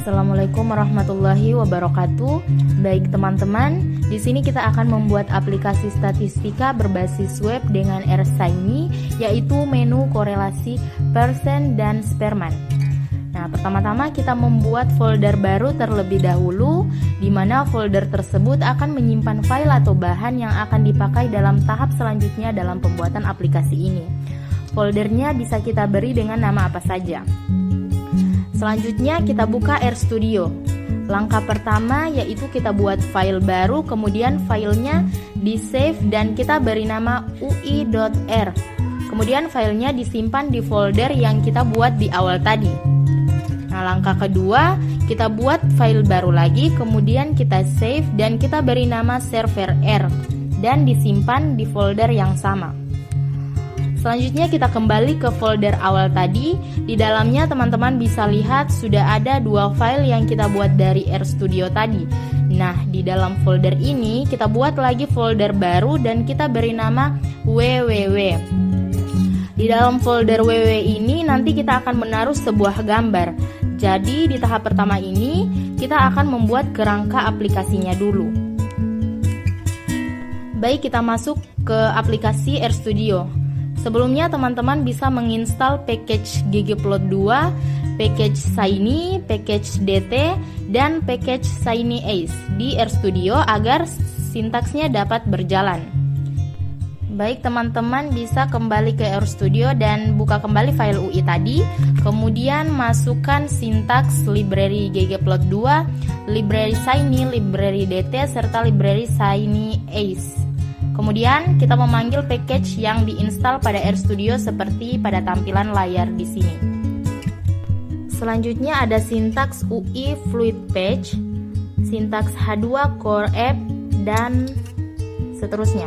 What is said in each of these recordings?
Assalamualaikum warahmatullahi wabarakatuh. Baik teman-teman, di sini kita akan membuat aplikasi statistika berbasis web dengan RShiny, yaitu menu korelasi person dan Spearman. Nah, pertama-tama kita membuat folder baru terlebih dahulu, di mana folder tersebut akan menyimpan file atau bahan yang akan dipakai dalam tahap selanjutnya dalam pembuatan aplikasi ini. Foldernya bisa kita beri dengan nama apa saja. Selanjutnya kita buka RStudio. Langkah pertama yaitu kita buat file baru, kemudian filenya di save dan kita beri nama ui.r. Kemudian filenya disimpan di folder yang kita buat di awal tadi. Nah, langkah kedua kita buat file baru lagi, kemudian kita save dan kita beri nama server R dan disimpan di folder yang sama. Selanjutnya kita kembali ke folder awal tadi. Di dalamnya teman-teman bisa lihat sudah ada dua file yang kita buat dari RStudio tadi. Nah, di dalam folder ini kita buat lagi folder baru dan kita beri nama www. Di dalam folder www ini nanti kita akan menaruh sebuah gambar. Jadi di tahap pertama ini kita akan membuat kerangka aplikasinya dulu. Baik, kita masuk ke aplikasi RStudio. Sebelumnya teman-teman bisa menginstal package ggplot2, package Shiny, package dt, dan package Shiny Ace di RStudio agar sintaksnya dapat berjalan. Baik, teman-teman bisa kembali ke RStudio dan buka kembali file UI tadi. Kemudian masukkan sintaks library ggplot2, library Shiny, library dt, serta library Shiny Ace. Kemudian kita memanggil package yang diinstal pada RStudio seperti pada tampilan layar di sini. Selanjutnya ada sintaks UI Fluid Page, sintaks H2 Core App, dan seterusnya.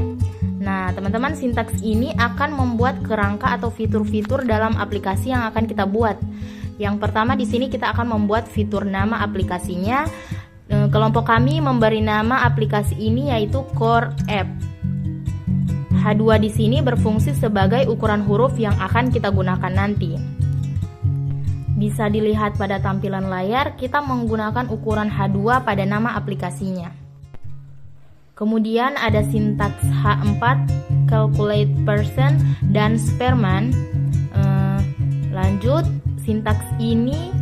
Nah, teman-teman, sintaks ini akan membuat kerangka atau fitur-fitur dalam aplikasi yang akan kita buat. Yang pertama di sini kita akan membuat fitur nama aplikasinya. Kelompok kami memberi nama aplikasi ini yaitu Core App. H2 di sini berfungsi sebagai ukuran huruf yang akan kita gunakan nanti. Bisa dilihat pada tampilan layar, kita menggunakan ukuran H2 pada nama aplikasinya. Kemudian ada sintaks H4, calculate person, dan Spearman. Lanjut, sintaks ini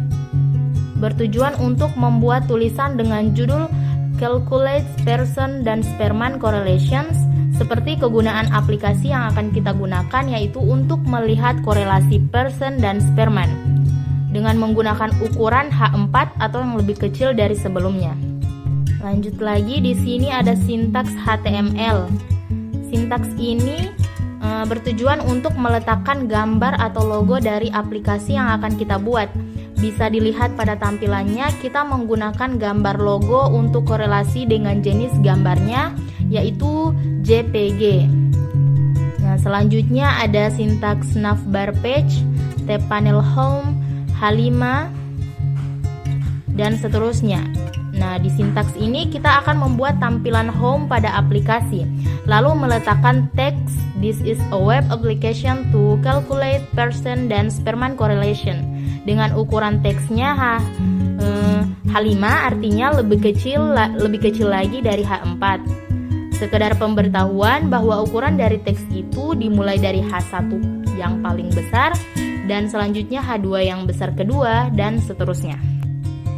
bertujuan untuk membuat tulisan dengan judul calculate person dan Spearman correlations, seperti kegunaan aplikasi yang akan kita gunakan yaitu untuk melihat korelasi person dan Spearman dengan menggunakan ukuran H4 atau yang lebih kecil dari sebelumnya. Lanjut lagi, di sini ada sintaks HTML. Sintaks ini bertujuan untuk meletakkan gambar atau logo dari aplikasi yang akan kita buat. Bisa dilihat pada tampilannya, kita menggunakan gambar logo untuk korelasi dengan jenis gambarnya, yaitu JPG. Nah, selanjutnya ada sintaks navbar page, tab panel home, H5, dan seterusnya. Nah, di sintaks ini kita akan membuat tampilan home pada aplikasi, lalu meletakkan teks "This is a web application to calculate person dan Spearman correlation" dengan ukuran teksnya H5, artinya lebih kecil lagi dari H4. Sekedar pemberitahuan bahwa ukuran dari teks itu dimulai dari H1 yang paling besar dan selanjutnya H2 yang besar kedua dan seterusnya.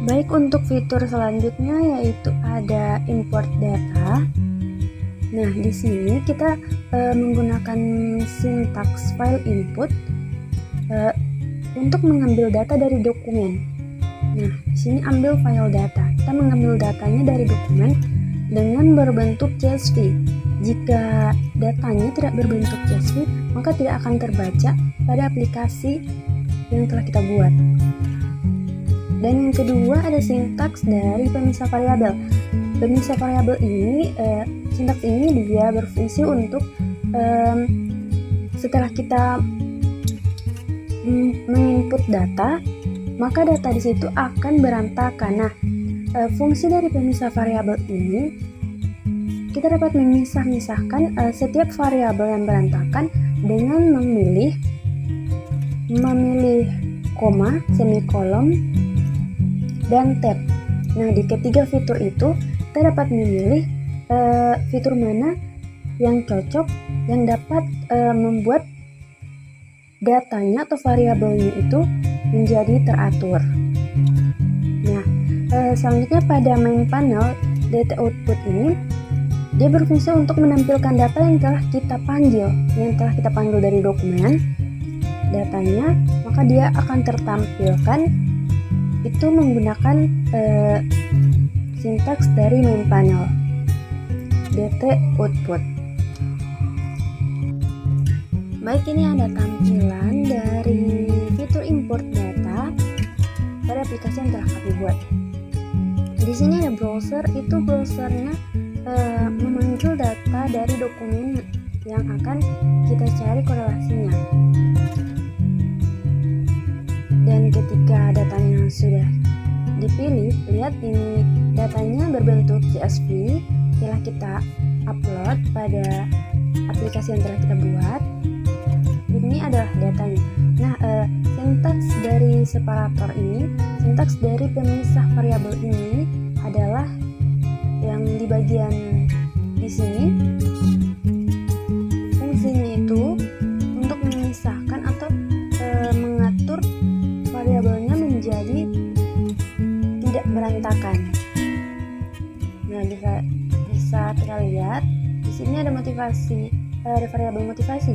Baik, untuk fitur selanjutnya yaitu ada import data. Nah, di sini kita menggunakan sintaks file input untuk mengambil data dari dokumen. Nah, di sini ambil file data. Kita mengambil datanya dari dokumen dengan berbentuk CSV. Jika datanya tidak berbentuk CSV, maka tidak akan terbaca pada aplikasi yang telah kita buat. Dan yang kedua ada sintaks dari pemisah variabel. Pemisah variabel ini, sintaks ini dia berfungsi untuk setelah kita menginput data, maka data di situ akan berantakan. Nah, fungsi dari pemisah variabel ini kita dapat memisahkan setiap variabel yang berantakan dengan memilih koma, semikolon, dan tab. Nah, di ketiga fitur itu kita dapat memilih fitur mana yang cocok, yang dapat membuat datanya atau variabelnya itu menjadi teratur. Nah, selanjutnya pada main panel data output ini, dia berfungsi untuk menampilkan data yang telah kita panggil dari dokumen datanya, maka dia akan tertampilkan itu menggunakan sintaks dari main panel data output. Baik, ini ada tampilan dari fitur import data pada aplikasi yang telah kami buat. Di sini ada browser, itu browsernya memanggil data dari dokumen yang akan kita cari korelasinya. Dan ketika datanya sudah dipilih, lihat ini datanya berbentuk CSV, setelah kita upload pada aplikasi yang telah kita buat. Ini adalah datanya. Nah, sintaks dari separator ini, sintaks dari pemisah variabel ini adalah yang di bagian di sini. Fungsinya itu untuk memisahkan atau mengatur variabelnya menjadi tidak berantakan. Nah, bisa kita lihat di sini ada variabel motivasi,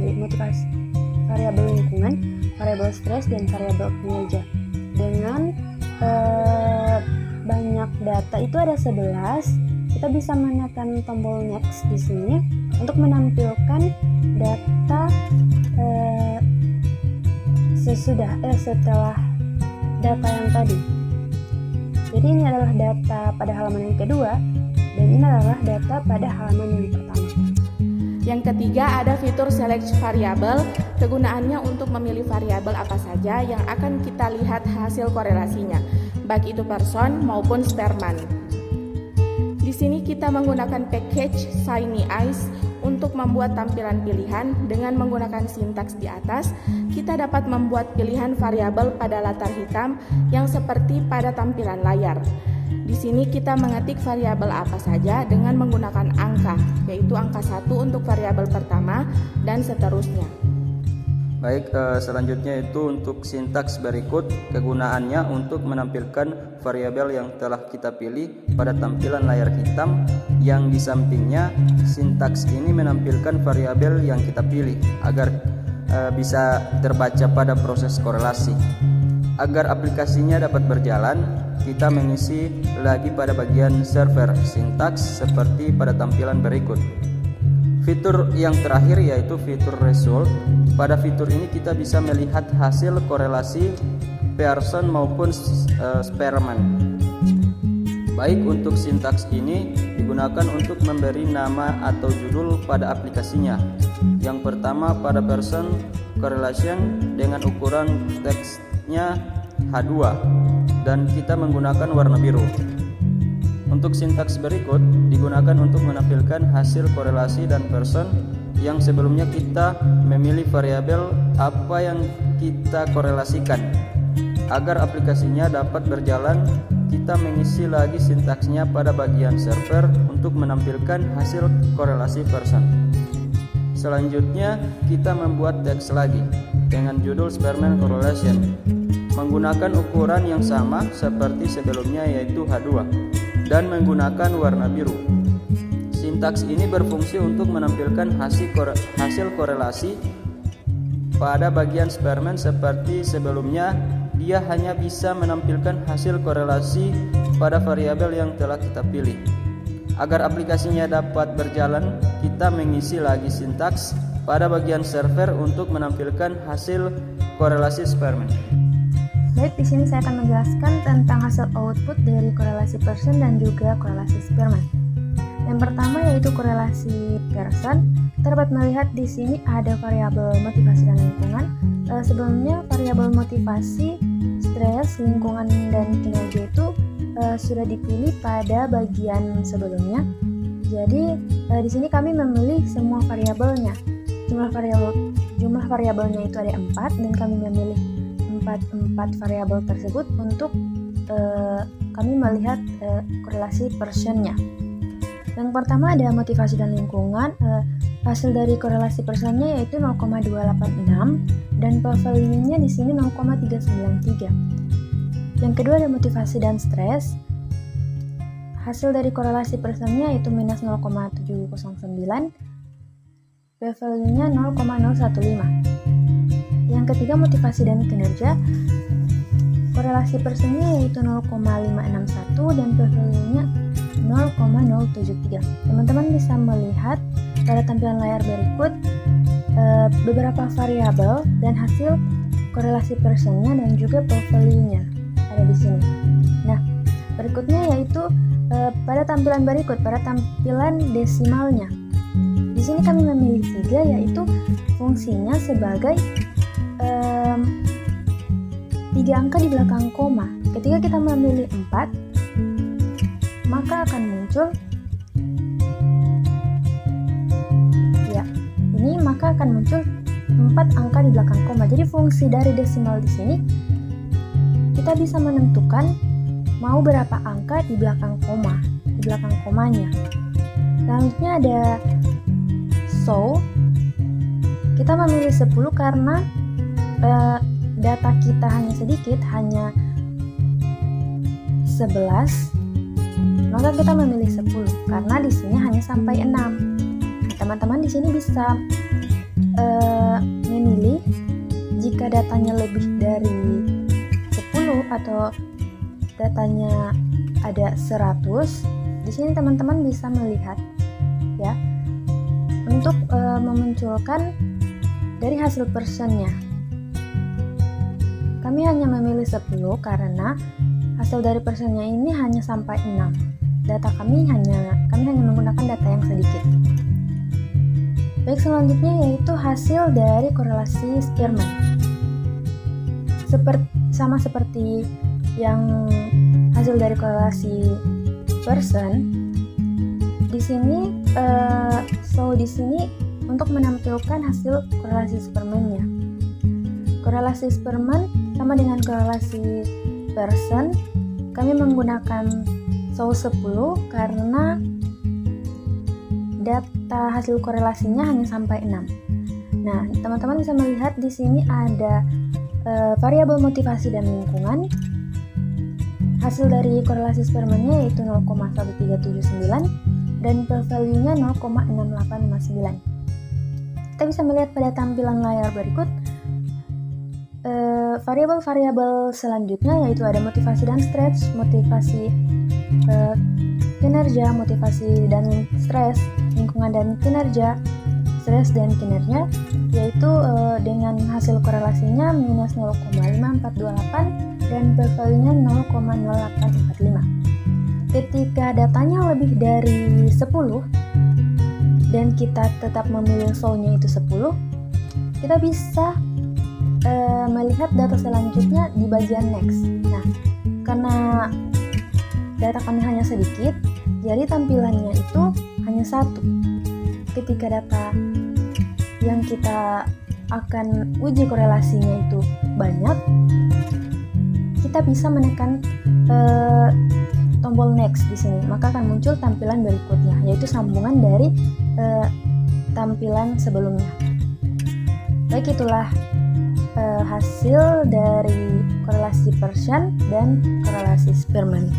variabel lingkungan, variabel stres, dan variabel kinerja. Dengan banyak data itu ada 11, kita bisa menekan tombol next di sini untuk menampilkan data setelah data yang tadi. Jadi ini adalah data pada halaman yang kedua, dan ini adalah data pada halaman yang pertama. Yang ketiga ada fitur select variable. Kegunaannya untuk memilih variabel apa saja yang akan kita lihat hasil korelasinya, baik itu person maupun Spearman. Di sini kita menggunakan package Shiny Eyes untuk membuat tampilan pilihan. Dengan menggunakan sintaks di atas, kita dapat membuat pilihan variabel pada latar hitam yang seperti pada tampilan layar. Di sini kita mengetik variabel apa saja dengan menggunakan angka, yaitu angka 1 untuk variabel pertama dan seterusnya. Baik, selanjutnya itu untuk sintaks berikut. Kegunaannya untuk menampilkan variabel yang telah kita pilih pada tampilan layar hitam yang di sampingnya. Sintaks ini menampilkan variabel yang kita pilih agar bisa terbaca pada proses korelasi. Agar aplikasinya dapat berjalan, kita mengisi lagi pada bagian server sintaks seperti pada tampilan berikut. Fitur yang terakhir yaitu fitur result. Pada fitur ini kita bisa melihat hasil korelasi Pearson maupun Spearman. Baik, untuk sintaks ini digunakan untuk memberi nama atau judul pada aplikasinya. Yang pertama pada Pearson correlation dengan ukuran teksnya H2 dan kita menggunakan warna biru. Untuk sintaks berikut digunakan untuk menampilkan hasil korelasi dan Pearson yang sebelumnya kita memilih variabel apa yang kita korelasikan. Agar aplikasinya dapat berjalan, kita mengisi lagi sintaksnya pada bagian server untuk menampilkan hasil korelasi Pearson. Selanjutnya kita membuat teks lagi dengan judul Spearman Correlation menggunakan ukuran yang sama seperti sebelumnya yaitu H2 dan menggunakan warna biru. Sintaks ini berfungsi untuk menampilkan hasil korelasi pada bagian Spearman seperti sebelumnya. Dia hanya bisa menampilkan hasil korelasi pada variabel yang telah kita pilih. Agar aplikasinya dapat berjalan, kita mengisi lagi sintaks pada bagian server untuk menampilkan hasil korelasi Spearman. Baik, di sini saya akan menjelaskan tentang hasil output dari korelasi Pearson dan juga korelasi Spearman. Yang pertama yaitu korelasi Pearson. Kita dapat melihat di sini ada variabel motivasi dan lingkungan. Sebelumnya variabel motivasi, stres, lingkungan, dan kinerja itu sudah dipilih pada bagian sebelumnya. Jadi di sini kami memilih semua variabelnya. Jumlah variabelnya itu ada 4 dan kami memilih 4 variabel tersebut untuk kami melihat korelasi Pearson-nya. Yang pertama ada motivasi dan lingkungan. Hasil dari korelasi Pearson-nya yaitu 0,286 dan value-nya di sini 0,393. Yang kedua ada motivasi dan stres. Hasil dari korelasi Pearson-nya yaitu minus 0,709, p-value-nya 0,015. Yang ketiga motivasi dan kinerja. Korelasi Pearson-nya yaitu 0,561 dan p-value-nya 0,073. Teman-teman bisa melihat pada tampilan layar berikut beberapa variabel dan hasil korelasi Pearson-nya dan juga p-value-nya ada di sini. Nah, berikutnya yaitu pada tampilan berikut, pada tampilan desimalnya. Di sini kami memilih 3, yaitu fungsinya sebagai 3 angka di belakang koma. Ketika kita memilih 4, maka akan muncul maka akan muncul 4 angka di belakang koma. Jadi fungsi dari desimal di sini kita bisa menentukan mau berapa angka di belakang koma, di belakang komanya. Selanjutnya ada so. Kita memilih 10 karena data kita hanya sedikit, hanya 11. Maka kita memilih 10 karena di sini hanya sampai 6. Teman-teman di sini bisa memilih jika datanya lebih dari 10 atau datanya ada 100. Di sini teman-teman bisa melihat ya untuk memunculkan dari hasil Pearson-nya. Kami hanya memilih 10 karena hasil dari Pearson-nya ini hanya sampai 6. Kami hanya menggunakan data yang sedikit. Baik, selanjutnya yaitu hasil dari korelasi Spearman. Sama seperti yang hasil dari korelasi Pearson, di sini di sini untuk menampilkan hasil korelasi Spearman-nya. Korelasi Spearman sama dengan korelasi Pearson. Kami menggunakan 10 karena data hasil korelasinya hanya sampai 6. Nah, teman-teman bisa melihat di sini ada variabel motivasi dan lingkungan. Hasil dari korelasi Spearman-nya yaitu 0,1379 dan p-value-nya 0,6859. Kita bisa melihat pada tampilan layar berikut variabel-variabel selanjutnya yaitu ada motivasi dan stres, motivasi kinerja, motivasi dan stres, lingkungan dan kinerja, stres dan kinerja, yaitu dengan hasil korelasinya minus 0,5428 dan p-value-nya 0,0845. Ketika datanya lebih dari 10 dan kita tetap memilih show-nya itu 10, kita bisa melihat data selanjutnya di bagian next. Nah, karena data kami hanya sedikit, jadi tampilannya itu hanya 1. Ketika data yang kita akan uji korelasinya itu banyak, kita bisa menekan tombol next di sini, maka akan muncul tampilan berikutnya, yaitu sambungan dari tampilan sebelumnya. Baik, itulah hasil dari korelasi Pearson dan korelasi Spearman.